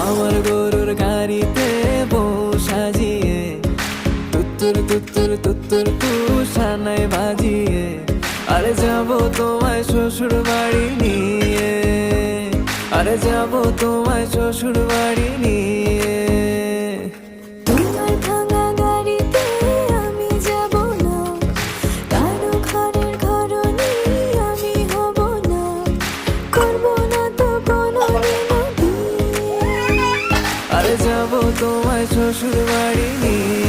আমার গরুর গাড়িতে বউ সাজিয়ে তুত্তুর তুত্তুর তুত্তুর তুষানায় বাজিয়ে আরে যাব তোমায় শ্বশুর বাড়ি নিয়ে, আরে যাব তোমায় শ্বশুর বাড়ি নিয়ে। তোমার ভাঙা গাড়িতে আমি যাব না, কারো ঘরের ঘরনি আমি হব না, করব না তো কোনোদিনও বিয়ে। আরে যাব তোমায় শ্বশুর বাড়ি নিয়ে।